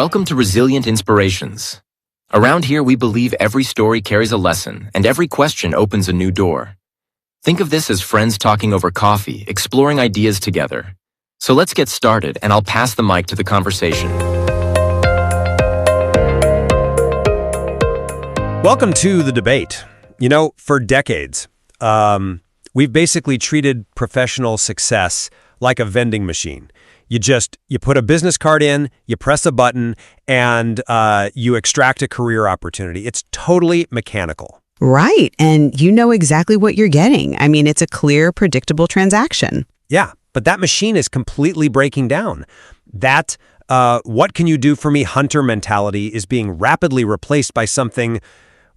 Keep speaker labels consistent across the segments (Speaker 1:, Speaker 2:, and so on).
Speaker 1: Welcome to Resilient Inspirations. Around here, we believe every story carries a lesson and every question opens a new door. Think of this as friends talking over coffee, exploring ideas together. So let's get started, and I'll pass the mic to the conversation.
Speaker 2: Welcome to the debate. You know, for decades, we've basically treated professional success like a vending machine. You put a business card in, you press a button, and you extract a career opportunity. It's totally mechanical.
Speaker 3: Right, and you know exactly what you're getting. I mean, it's a clear, predictable transaction.
Speaker 2: Yeah, but that machine is completely breaking down. That what can you do for me hunter mentality is being rapidly replaced by something,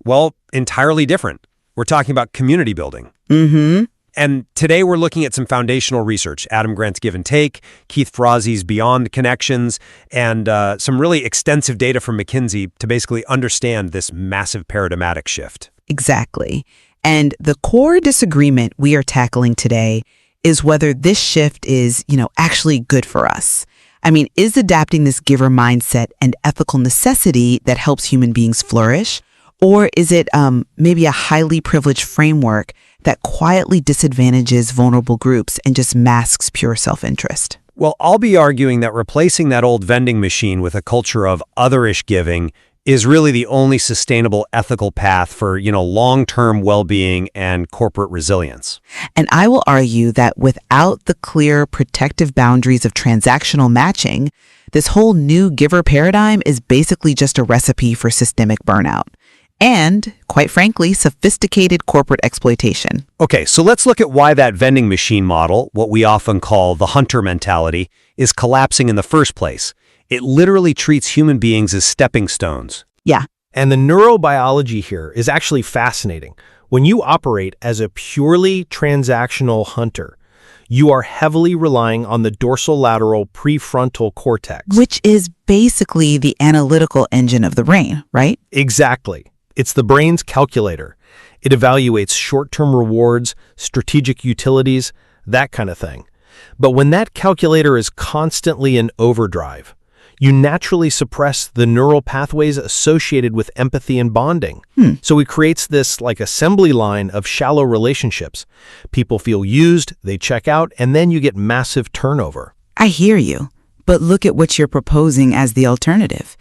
Speaker 2: well, entirely different. We're talking about community building.
Speaker 3: Mm-hmm.
Speaker 2: And today we're looking at some foundational research, Adam Grant's Give and Take, Keith Ferrazzi's Beyond Connections, and some really extensive data from McKinsey to basically understand this massive paradigmatic shift.
Speaker 3: Exactly. And the core disagreement we are tackling today is whether this shift is, actually good for us. I mean, is adapting this giver mindset an ethical necessity that helps human beings flourish? Or is it maybe a highly privileged framework that quietly disadvantages vulnerable groups and just masks pure self-interest?
Speaker 2: Well, I'll be arguing that replacing that old vending machine with a culture of otherish giving is really the only sustainable ethical path for, long-term well-being and corporate resilience.
Speaker 3: And I will argue that without the clear protective boundaries of transactional matching, this whole new giver paradigm is basically just a recipe for systemic burnout. And, quite frankly, sophisticated corporate exploitation.
Speaker 2: Okay, so let's look at why that vending machine model, what we often call the hunter mentality, is collapsing in the first place. It literally treats human beings as stepping stones.
Speaker 3: Yeah.
Speaker 4: And the neurobiology here is actually fascinating. When you operate as a purely transactional hunter, you are heavily relying on the dorsolateral prefrontal cortex.
Speaker 3: Which is basically the analytical engine of the brain, right?
Speaker 4: Exactly. It's the brain's calculator. It evaluates short-term rewards, strategic utilities, that kind of thing. But when that calculator is constantly in overdrive, you naturally suppress the neural pathways associated with empathy and bonding. So it creates this assembly line of shallow relationships. People feel used, they check out, and then you get massive turnover.
Speaker 3: I hear you, but look at what you're proposing as the alternative.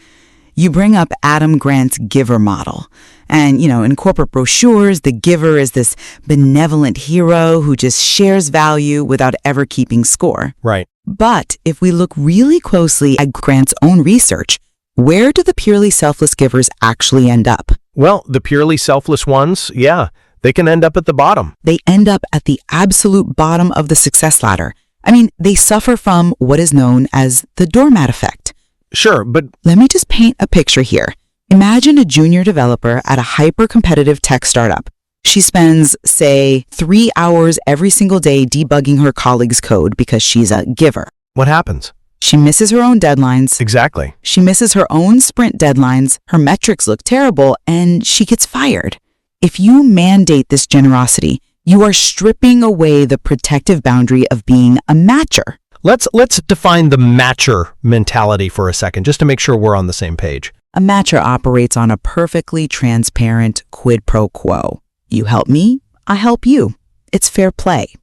Speaker 3: You bring up Adam Grant's giver model. And, in corporate brochures, the giver is this benevolent hero who just shares value without ever keeping score.
Speaker 4: Right.
Speaker 3: But if we look really closely at Grant's own research, where do the purely selfless givers actually end up?
Speaker 4: Well, the purely selfless ones, they can end up at the bottom.
Speaker 3: They end up at the absolute bottom of the success ladder. I mean, they suffer from what is known as the doormat effect.
Speaker 4: Sure, but
Speaker 3: let me just paint a picture here. Imagine a junior developer at a hyper-competitive tech startup. She spends, say, 3 hours every single day debugging her colleagues' code because she's a giver.
Speaker 4: what happens?
Speaker 3: She misses her own deadlines.
Speaker 4: Exactly.
Speaker 3: She misses her own sprint deadlines. Her metrics look terrible, and she gets fired. If you mandate this generosity, you are stripping away the protective boundary of being a matcher.
Speaker 4: Let's define the matcher mentality for a second, just to make sure we're on the same page.
Speaker 3: A matcher operates on a perfectly transparent quid pro quo. You help me, I help you. It's fair play.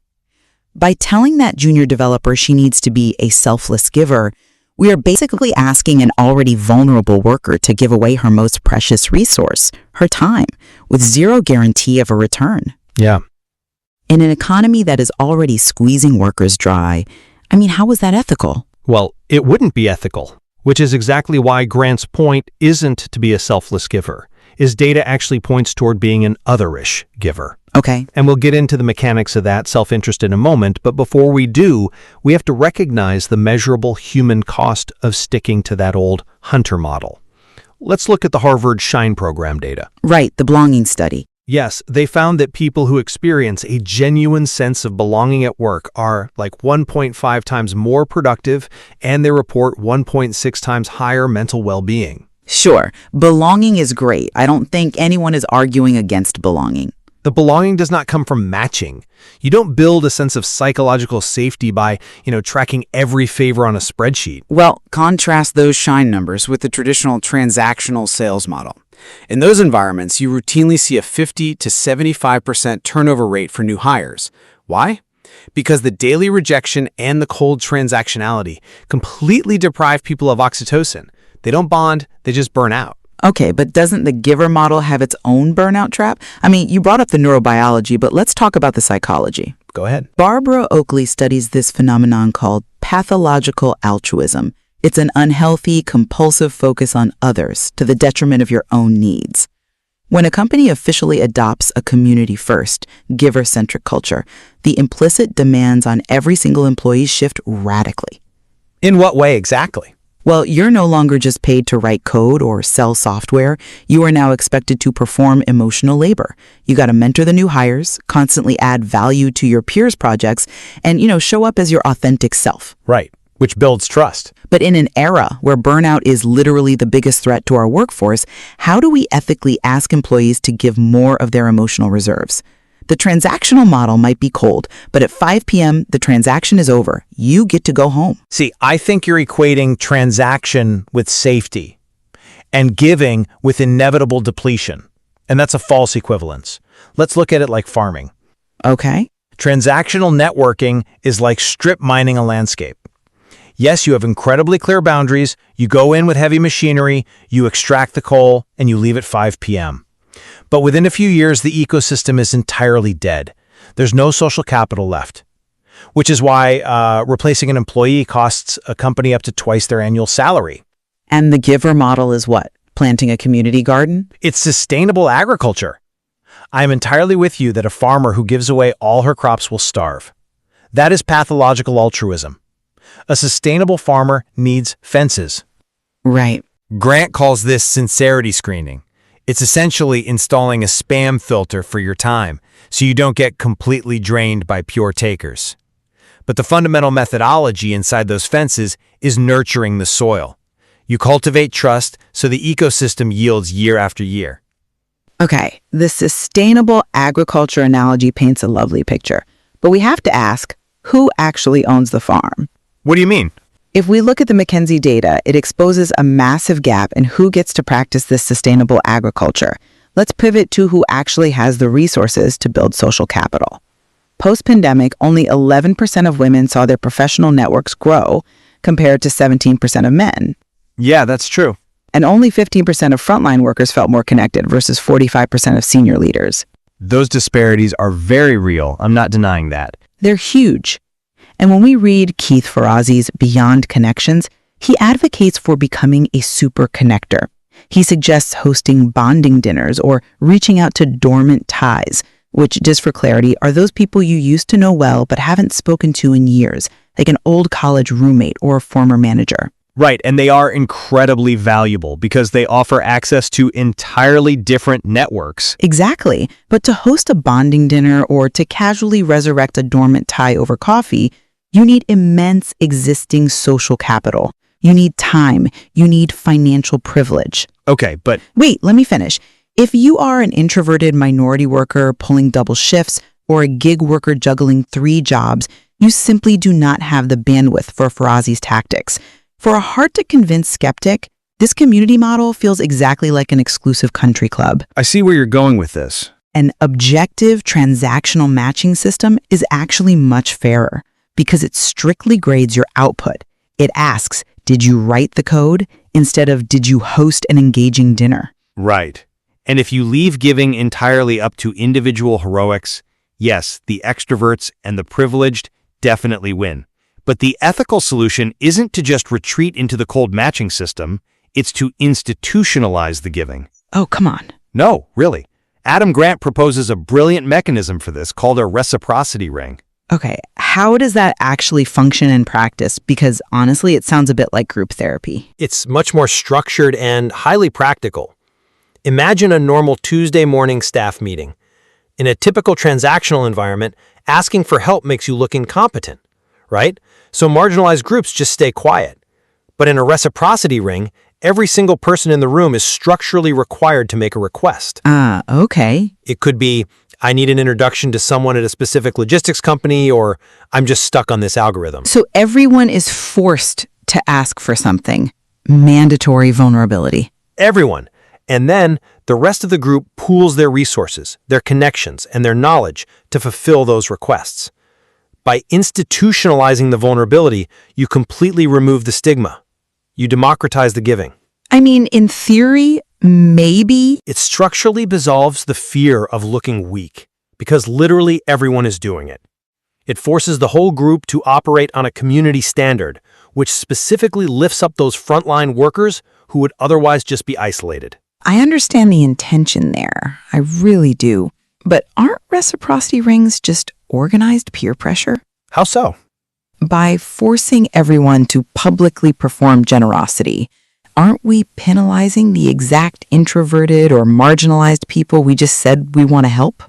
Speaker 3: By telling that junior developer she needs to be a selfless giver, we are basically asking an already vulnerable worker to give away her most precious resource, her time, with zero guarantee of a return.
Speaker 4: Yeah.
Speaker 3: In an economy that is already squeezing workers dry, how is that ethical?
Speaker 4: Well, it wouldn't be ethical, which is exactly why Grant's point isn't to be a selfless giver. His data actually points toward being an otherish giver.
Speaker 3: Okay.
Speaker 4: And we'll get into the mechanics of that self-interest in a moment, but before we do, we have to recognize the measurable human cost of sticking to that old hunter model. Let's look at the Harvard SHINE program data.
Speaker 3: Right, the belonging study.
Speaker 4: Yes, they found that people who experience a genuine sense of belonging at work are 1.5 times more productive, and they report 1.6 times higher mental well-being.
Speaker 3: Sure, belonging is great. I don't think anyone is arguing against belonging.
Speaker 4: The belonging does not come from matching. You don't build a sense of psychological safety by, tracking every favor on a spreadsheet.
Speaker 5: Well, contrast those shine numbers with the traditional transactional sales model. In those environments, you routinely see a 50 to 75% turnover rate for new hires. Why? Because the daily rejection and the cold transactionality completely deprive people of oxytocin. They don't bond, they just burn out.
Speaker 3: Okay, but doesn't the giver model have its own burnout trap? I mean, you brought up the neurobiology, but let's talk about the psychology.
Speaker 4: Go ahead.
Speaker 3: Barbara Oakley studies this phenomenon called pathological altruism. It's an unhealthy, compulsive focus on others to the detriment of your own needs. When a company officially adopts a community-first, giver-centric culture, the implicit demands on every single employee shift radically.
Speaker 4: In what way exactly?
Speaker 3: Well, you're no longer just paid to write code or sell software. You are now expected to perform emotional labor. You got to mentor the new hires, constantly add value to your peers' projects, and, show up as your authentic self.
Speaker 4: Right, which builds trust.
Speaker 3: But in an era where burnout is literally the biggest threat to our workforce, how do we ethically ask employees to give more of their emotional reserves? The transactional model might be cold, but at 5 p.m., the transaction is over. You get to go home.
Speaker 6: See, I think you're equating transaction with safety and giving with inevitable depletion. And that's a false equivalence. Let's look at it like farming.
Speaker 3: Okay.
Speaker 6: Transactional networking is like strip mining a landscape. Yes, you have incredibly clear boundaries. You go in with heavy machinery, you extract the coal, and you leave at 5 p.m. But within a few years, the ecosystem is entirely dead. There's no social capital left, which is why replacing an employee costs a company up to twice their annual salary.
Speaker 3: And the giver model is what? Planting a community garden?
Speaker 6: It's sustainable agriculture. I am entirely with you that a farmer who gives away all her crops will starve. That is pathological altruism. A sustainable farmer needs fences.
Speaker 3: Right.
Speaker 2: Grant calls this sincerity screening. It's essentially installing a spam filter for your time, so you don't get completely drained by pure takers. But the fundamental methodology inside those fences is nurturing the soil. You cultivate trust so the ecosystem yields year after year.
Speaker 3: Okay, the sustainable agriculture analogy paints a lovely picture. But we have to ask, who actually owns the farm?
Speaker 2: What do you mean?
Speaker 3: If we look at the McKinsey data, it exposes a massive gap in who gets to practice this sustainable agriculture. Let's pivot to who actually has the resources to build social capital. Post-pandemic, only 11% of women saw their professional networks grow, compared to 17% of men.
Speaker 2: Yeah, that's true.
Speaker 3: And only 15% of frontline workers felt more connected versus 45% of senior leaders.
Speaker 2: Those disparities are very real. I'm not denying that.
Speaker 3: They're huge. And when we read Keith Ferrazzi's Beyond Connections, he advocates for becoming a super connector. He suggests hosting bonding dinners or reaching out to dormant ties, which, just for clarity, are those people you used to know well but haven't spoken to in years, like an old college roommate or a former manager.
Speaker 2: Right, and they are incredibly valuable because they offer access to entirely different networks.
Speaker 3: Exactly. But to host a bonding dinner or to casually resurrect a dormant tie over coffee, you need immense existing social capital. You need time. You need financial privilege.
Speaker 2: Okay, but...
Speaker 3: Wait, let me finish. If you are an introverted minority worker pulling double shifts or a gig worker juggling 3 jobs, you simply do not have the bandwidth for Ferrazzi's tactics. For a hard-to-convince skeptic, this community model feels exactly like an exclusive country club.
Speaker 2: I see where you're going with this.
Speaker 3: An objective transactional matching system is actually much fairer because it strictly grades your output. It asks, did you write the code instead of did you host an engaging dinner?
Speaker 2: Right. And if you leave giving entirely up to individual heroics, yes, the extroverts and the privileged definitely win. But the ethical solution isn't to just retreat into the cold matching system, it's to institutionalize the giving.
Speaker 3: Oh, come on.
Speaker 2: No, really. Adam Grant proposes a brilliant mechanism for this called a reciprocity ring.
Speaker 3: Okay, how does that actually function in practice? Because honestly, it sounds a bit like group therapy.
Speaker 4: It's much more structured and highly practical. Imagine a normal Tuesday morning staff meeting. In a typical transactional environment, asking for help makes you look incompetent, right? So marginalized groups just stay quiet. But in a reciprocity ring, every single person in the room is structurally required to make a request.
Speaker 3: Okay.
Speaker 4: It could be, I need an introduction to someone at a specific logistics company, or I'm just stuck on this algorithm.
Speaker 3: So everyone is forced to ask for something. Mandatory vulnerability.
Speaker 4: Everyone. And then the rest of the group pools their resources, their connections, and their knowledge to fulfill those requests. By institutionalizing the vulnerability, you completely remove the stigma. You democratize the giving.
Speaker 3: I mean, in theory, maybe.
Speaker 4: It structurally dissolves the fear of looking weak, because literally everyone is doing it. It forces the whole group to operate on a community standard, which specifically lifts up those frontline workers who would otherwise just be isolated.
Speaker 3: I understand the intention there. I really do. But aren't reciprocity rings just organized peer pressure?
Speaker 4: How so?
Speaker 3: By forcing everyone to publicly perform generosity, aren't we penalizing the exact introverted or marginalized people we just said we want to help?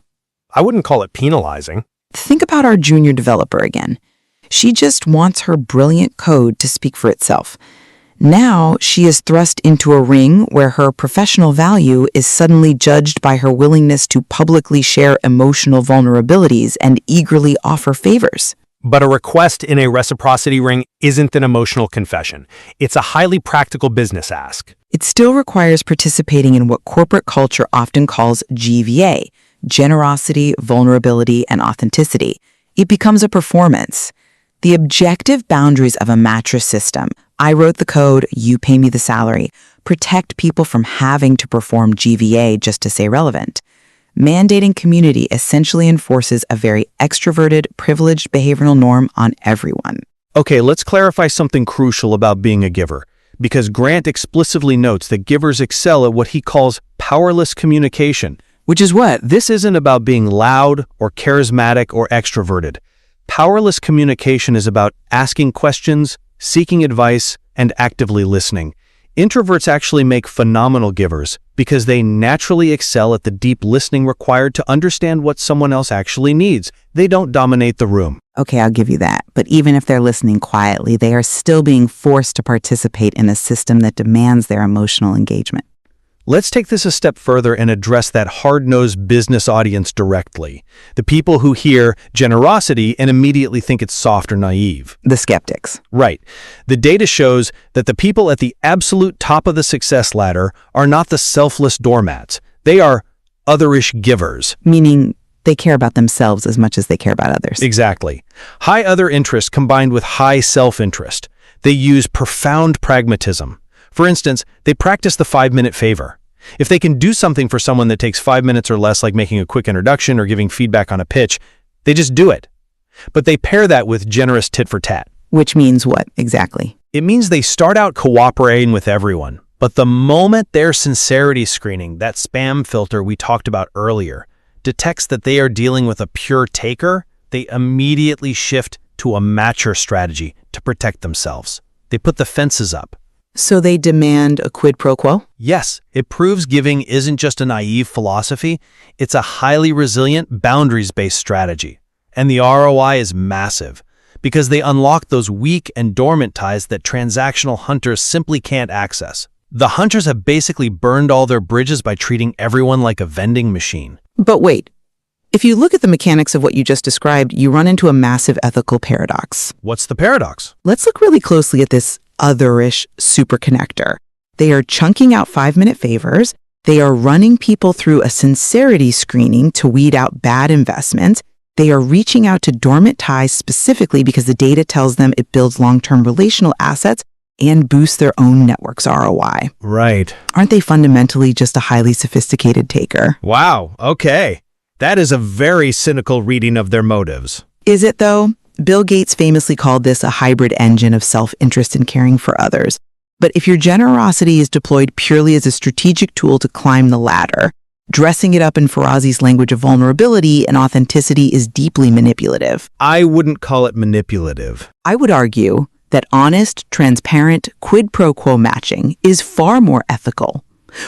Speaker 4: I wouldn't call it penalizing.
Speaker 3: Think about our junior developer again. She just wants her brilliant code to speak for itself. Now she is thrust into a ring where her professional value is suddenly judged by her willingness to publicly share emotional vulnerabilities and eagerly offer favors.
Speaker 4: But a request in a reciprocity ring isn't an emotional confession. It's a highly practical business ask.
Speaker 3: It still requires participating in what corporate culture often calls GVA, generosity, vulnerability, and authenticity. It becomes a performance. The objective boundaries of a mattress system, I wrote the code, you pay me the salary, protect people from having to perform GVA just to stay relevant. Mandating community essentially enforces a very extroverted, privileged behavioral norm on everyone.
Speaker 6: Okay, let's clarify something crucial about being a giver, because Grant explicitly notes that givers excel at what he calls powerless communication.
Speaker 3: Which is what?
Speaker 6: This isn't about being loud or charismatic or extroverted. Powerless communication is about asking questions, seeking advice, and actively listening. Introverts actually make phenomenal givers because they naturally excel at the deep listening required to understand what someone else actually needs. They don't dominate the room.
Speaker 3: Okay, I'll give you that. But even if they're listening quietly, they are still being forced to participate in a system that demands their emotional engagement.
Speaker 6: Let's take this a step further and address that hard-nosed business audience directly. The people who hear generosity and immediately think it's soft or naive.
Speaker 3: The skeptics.
Speaker 6: Right. The data shows that the people at the absolute top of the success ladder are not the selfless doormats. They are otherish givers.
Speaker 3: Meaning they care about themselves as much as they care about others.
Speaker 6: Exactly. High other interest combined with high self-interest. They use profound pragmatism. For instance, they practice the 5-minute favor. If they can do something for someone that takes 5 minutes or less, like making a quick introduction or giving feedback on a pitch, they just do it. But they pair that with generous tit for tat.
Speaker 3: Which means what exactly?
Speaker 6: It means they start out cooperating with everyone, but the moment their sincerity screening, that spam filter we talked about earlier, detects that they are dealing with a pure taker, they immediately shift to a matcher strategy to protect themselves. They put the fences up.
Speaker 3: So they demand a quid pro quo?
Speaker 6: Yes, it proves giving isn't just a naive philosophy, it's a highly resilient, boundaries-based strategy. And the ROI is massive, because they unlock those weak and dormant ties that transactional hunters simply can't access. The hunters have basically burned all their bridges by treating everyone like a vending machine.
Speaker 3: But wait, if you look at the mechanics of what you just described, you run into a massive ethical paradox.
Speaker 6: What's the paradox?
Speaker 3: Let's look really closely at this otherish superconnector. They are chunking out 5-minute favors. They are running people through a sincerity screening to weed out bad investments. They are reaching out to dormant ties specifically because the data tells them it builds long-term relational assets and boosts their own network's ROI.
Speaker 6: Right.
Speaker 3: Aren't they fundamentally just a highly sophisticated taker?
Speaker 6: Wow, okay. That is a very cynical reading of their motives.
Speaker 3: Is it though? Bill Gates famously called this a hybrid engine of self-interest and caring for others. But if your generosity is deployed purely as a strategic tool to climb the ladder, dressing it up in Farazi's language of vulnerability and authenticity is deeply manipulative.
Speaker 6: I wouldn't call it manipulative.
Speaker 3: I would argue that honest, transparent, quid pro quo matching is far more ethical.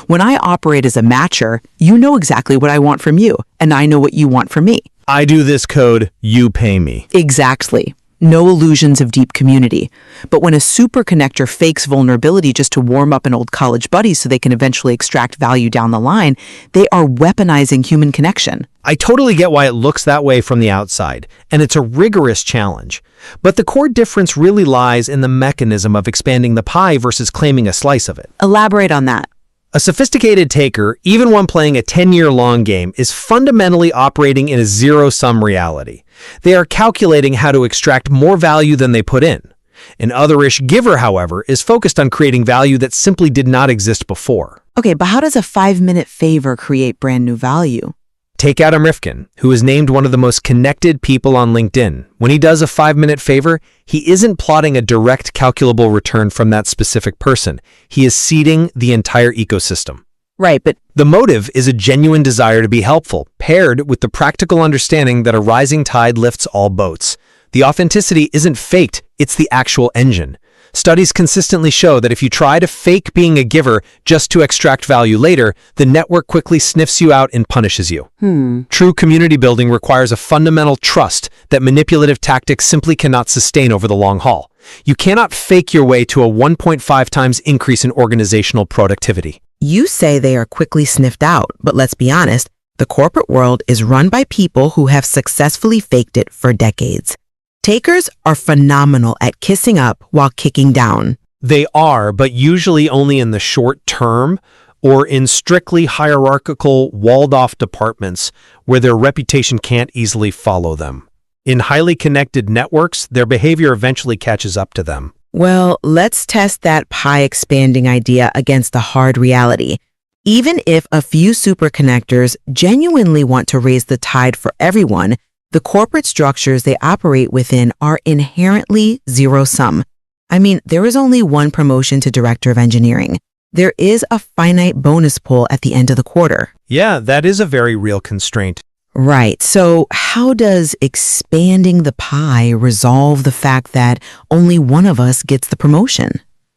Speaker 3: When I operate as a matcher, you know exactly what I want from you, and I know what you want from me.
Speaker 6: I do this code, you pay me.
Speaker 3: Exactly. No illusions of deep community. But when a superconnector fakes vulnerability just to warm up an old college buddy so they can eventually extract value down the line, they are weaponizing human connection.
Speaker 4: I totally get why it looks that way from the outside, and it's a rigorous challenge. But the core difference really lies in the mechanism of expanding the pie versus claiming a slice of it.
Speaker 3: Elaborate on that.
Speaker 4: A sophisticated taker, even when playing a 10-year long game, is fundamentally operating in a zero-sum reality. They are calculating how to extract more value than they put in. An otherish giver, however, is focused on creating value that simply did not exist before.
Speaker 3: Okay, but how does a 5-minute favor create brand new value?
Speaker 4: Take Adam Rifkin, who is named one of the most connected people on LinkedIn. When he does a 5-minute favor, he isn't plotting a direct calculable return from that specific person. He is seeding the entire ecosystem.
Speaker 3: Right, but
Speaker 4: The motive is a genuine desire to be helpful, paired with the practical understanding that a rising tide lifts all boats. The authenticity isn't faked, it's the actual engine. Studies consistently show that if you try to fake being a giver just to extract value later, the network quickly sniffs you out and punishes you. True community building requires a fundamental trust that manipulative tactics simply cannot sustain over the long haul. You cannot fake your way to a 1.5 times increase in organizational productivity.
Speaker 3: you say they are quickly sniffed out, but let's be honest, the corporate world is run by people who have successfully faked it for decades. Takers are phenomenal at kissing up while kicking down.
Speaker 4: They are, but usually only in the short term or in strictly hierarchical, walled-off departments where their reputation can't easily follow them. In highly connected networks, their behavior eventually catches up to them.
Speaker 3: Well, let's test that pie-expanding idea against the hard reality. Even if a few superconnectors genuinely want to raise the tide for everyone, the corporate structures they operate within are inherently zero-sum. I mean, there is only one promotion to Director of Engineering. There is a finite bonus pool at the end of the quarter.
Speaker 4: Yeah, that is a very real constraint.
Speaker 3: Right. So how does expanding the pie resolve the fact that only one of us gets the promotion?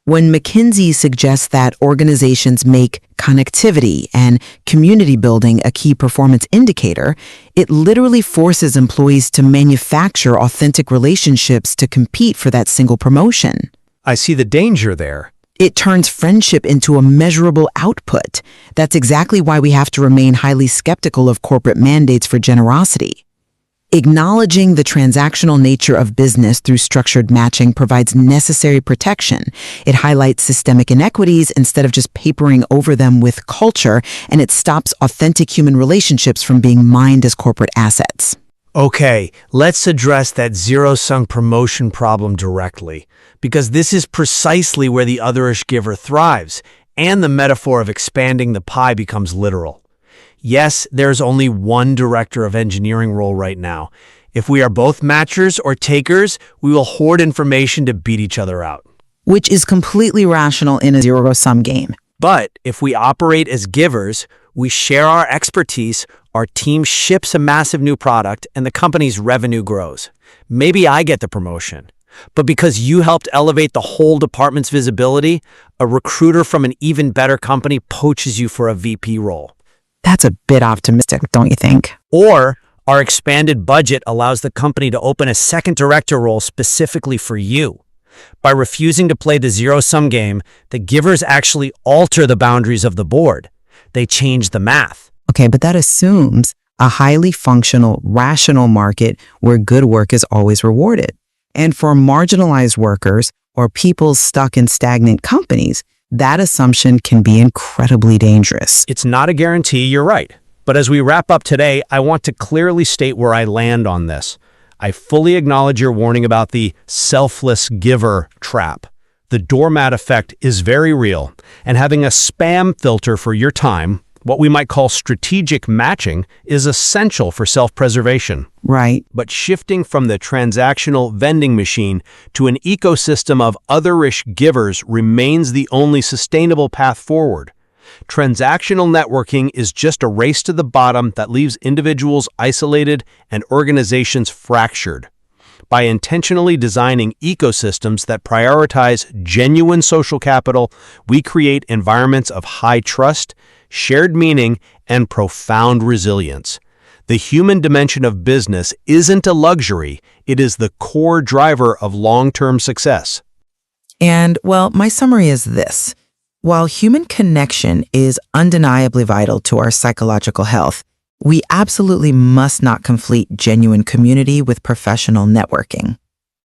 Speaker 3: When McKinsey suggests that organizations make connectivity and community building a key performance indicator, it literally forces employees to manufacture authentic relationships to compete for that single promotion.
Speaker 4: I see the danger there.
Speaker 3: It turns friendship into a measurable output. That's exactly why we have to remain highly skeptical of corporate mandates for generosity. Acknowledging the transactional nature of business through structured matching provides necessary protection. It highlights systemic inequities instead of just papering over them with culture, and it stops authentic human relationships from being mined as corporate assets.
Speaker 6: Okay, let's address that zero-sum promotion problem directly, because this is precisely where the otherish giver thrives, and the metaphor of expanding the pie becomes literal. Yes, there's only one director of engineering role right now. If we are both matchers or takers, we will hoard information to beat each other out.
Speaker 3: Which is completely rational in a zero-sum game.
Speaker 6: But if we operate as givers, we share our expertise, our team ships a massive new product, and the company's revenue grows. Maybe I get the promotion. But because you helped elevate the whole department's visibility, a recruiter from an even better company poaches you for a VP role.
Speaker 3: That's a bit optimistic, don't you think?
Speaker 6: Or our expanded budget allows the company to open a second director role specifically for you. By refusing to play the zero-sum game, the givers actually alter the boundaries of the board. They change the math.
Speaker 3: Okay, but that assumes a highly functional, rational market where good work is always rewarded. And for marginalized workers or people stuck in stagnant companies, that assumption can be incredibly dangerous.
Speaker 6: It's not a guarantee, you're right. But as we wrap up today, I want to clearly state where I land on this. I fully acknowledge your warning about the selfless giver trap. The doormat effect is very real, and having a spam filter for your time, what we might call strategic matching, is essential for self-preservation.
Speaker 3: Right.
Speaker 6: But shifting from the transactional vending machine to an ecosystem of otherish givers remains the only sustainable path forward. Transactional networking is just a race to the bottom that leaves individuals isolated and organizations fractured. By intentionally designing ecosystems that prioritize genuine social capital, we create environments of high trust, shared meaning, and profound resilience. The human dimension of business isn't a luxury, it is the core driver of long-term success.
Speaker 3: And, well, my summary is this. While human connection is undeniably vital to our psychological health, we absolutely must not conflate genuine community with professional networking.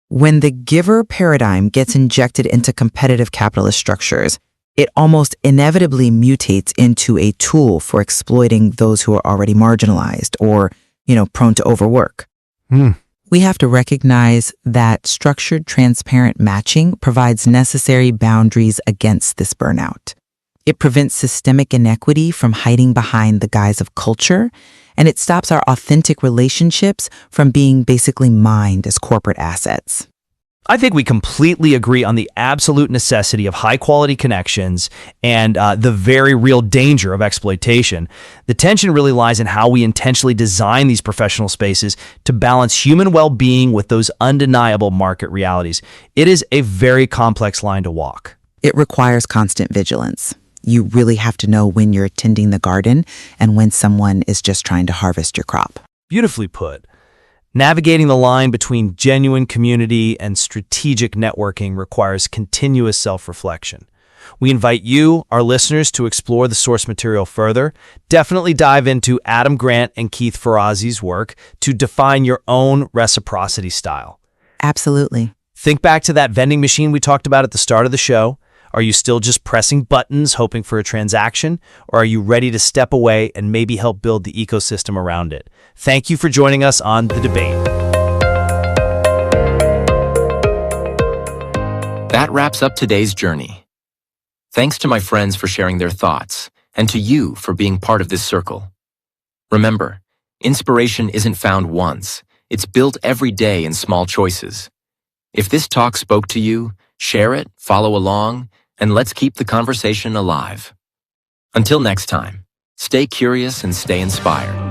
Speaker 3: When the giver paradigm gets injected into competitive capitalist structures, it almost inevitably mutates into a tool for exploiting those who are already marginalized or, prone to overwork. We have to recognize that structured, transparent matching provides necessary boundaries against this burnout. It prevents systemic inequity from hiding behind the guise of culture, and it stops our authentic relationships from being basically mined as corporate assets.
Speaker 7: I think we completely agree on the absolute necessity of high-quality connections and the very real danger of exploitation. The tension really lies in how we intentionally design these professional spaces to balance human well-being with those undeniable market realities. It is a very complex line to walk.
Speaker 3: It requires constant vigilance. You really have to know when you're tending the garden and when someone is just trying to harvest your crop.
Speaker 7: Beautifully put. Navigating the line between genuine community and strategic networking requires continuous self-reflection. We invite you, our listeners, to explore the source material further. Definitely dive into Adam Grant and Keith Ferrazzi's work to define your own reciprocity style.
Speaker 3: Absolutely.
Speaker 7: Think back to that vending machine we talked about at the start of the show. Are you still just pressing buttons hoping for a transaction, or are you ready to step away and maybe help build the ecosystem around it? Thank you for joining us on The Debate.
Speaker 1: That wraps up today's journey. Thanks to my friends for sharing their thoughts, and to you for being part of this circle. Remember, inspiration isn't found once, it's built every day in small choices. If this talk spoke to you, share it, follow along, and let's keep the conversation alive. Until next time, stay curious and stay inspired.